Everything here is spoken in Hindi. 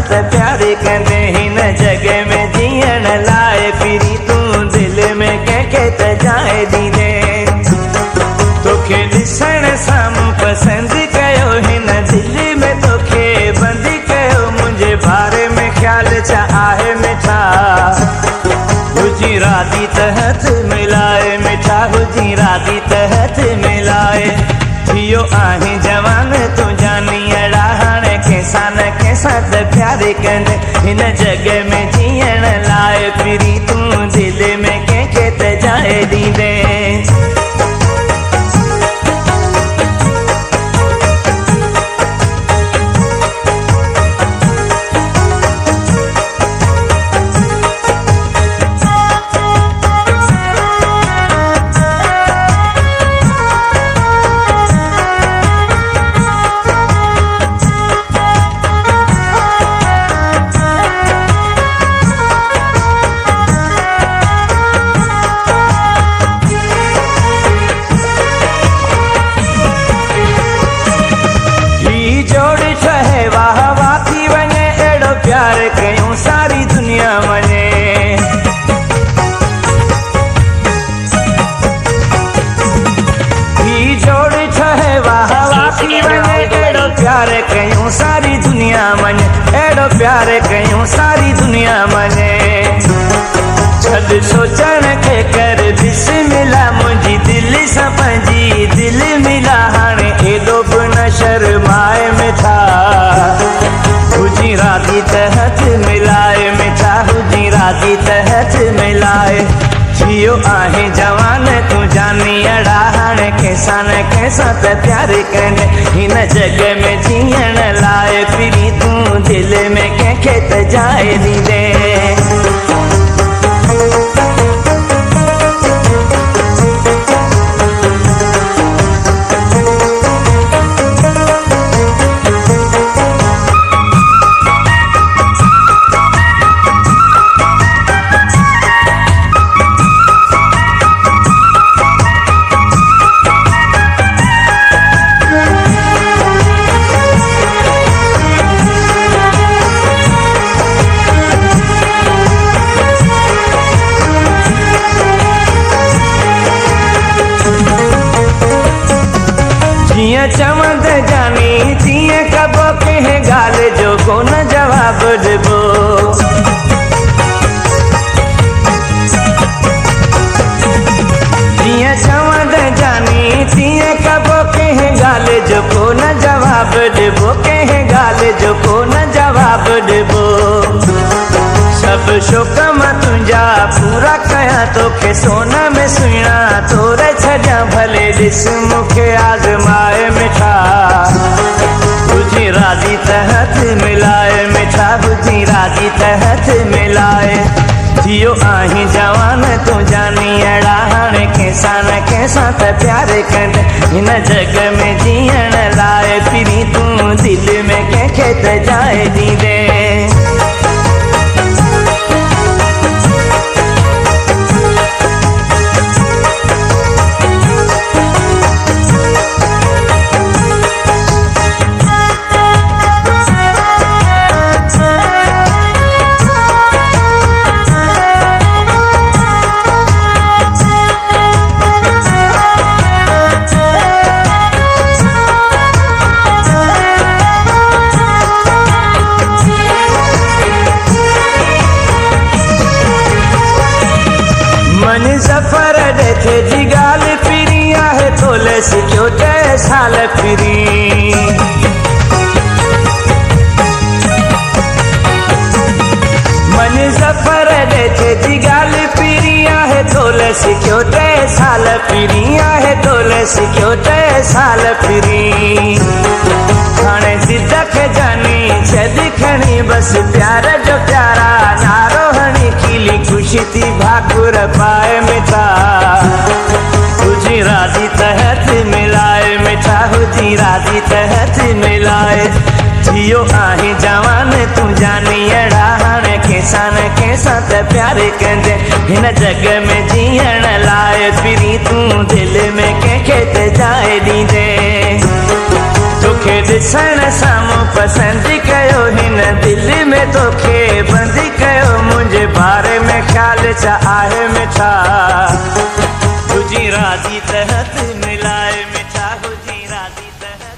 त प्यार कंदे हिन जग में जीअण लाए फिरी तू दिल में कंहिंखे त जाए ॾींदे तोखे ॾिसण सां मूं पसंदि कयो हिन दिल में तोखे बंदि कयो मुंहिंजे बारे में ख़्याल छा आहे मिठा हुजी राज़ी त हथ मिलाए मिठा हुजी राज़ी त हथ मिलाए थियो आहीं जवान तूं जानी अड़ा हाणे कंहिंसां न कंहिंसां त प्यार कंदे हिन जग में जीअण लाइ फिरी तूं दिल में कंहिंखे त जाए ॾींदे प्यार कयूं सारी दुनिया मने ही जोड़ ठहे वाह वाही वने एड़ो प्यार कयूं सारी दुनिया मने एड़ो प्यार कयूं सारी दुनिया मने छॾ सोचण खे कर बिस्मिल्लाह मुंहिंजी दिल सां पंहिंजी दिल मिला हाणे एॾो बि न शर्माए मिठा हुजी राज़ी त हथ मिलाए मिठा हुजी राज़ी त हथ मिलाए थियो आहे जवान तूं जानी अड़ा हाणे कंहिंसां न कंहिंसां त प्यार कंदे हिन जग में जीअण लाइ फिरी तूं दिल में कंहिंखे त जाए ॾींदे जीअं चवंद जानी तीअं कबो कंहिं ॻाल्हि जो कोन जवाब ॾिबो जीअं चवंद जानी तीअं कबो कंहिं ॻाल्हि जो कोन जवाब ॾिबो कंहिं ॻाल्हि जो कोन जवाब ॾिबो सभु शौक़ मां तुंहिंजा पूरा कयां तोखे सोन में सुहिणा तोरे छॾियां भले ॾिस मूंखे आज़माए मिठा हुजी राज़ी त हथ मिलाए मिठा हुजी राज़ी त हथ मिलाए थियो आहीं जवान तूं जानी अड़ा हाणे कंहिंसां न कंहिंसां त प्यार कंदे हिन जग में जीअण लाइ फिरी तूं दिल में कंहिंखे त जाए ॾींदे मन सफ़र ॾेथे जी ॻाल्हि फिरी आहे तोले सिखियो 10 साल फिरी मन सफ़र ॾेथे जी ॻाल्हि फिरी आहे तोले सिखियो 10 साल फिरी आहे तोले सिखियो 10 साल फिरी हाणे ज़िद खे जानी छॾ खणी बसि प्यार जो प्यारा नारो हणी खिली ख़ुशी थी भाकुर पाए मिठा हुजी राज़ी त हथ मिलाए मिठा हुजी राज़ी त हथ मिलाए थियो आहीं जवान तूं जानी अड़ा हाणे कंहिंसां न कंहिंसां त प्यार कंदे हिन जग में जीअण लाइ फिरी तूं दिल में कंहिंखे त जाए ॾींदे तोखे ॾिसण सां मूं पसंदि कयो हिन दिल में तोखे बंदी कयो मुंहिंजे बारे में ख़्याल छा आहे मिठा।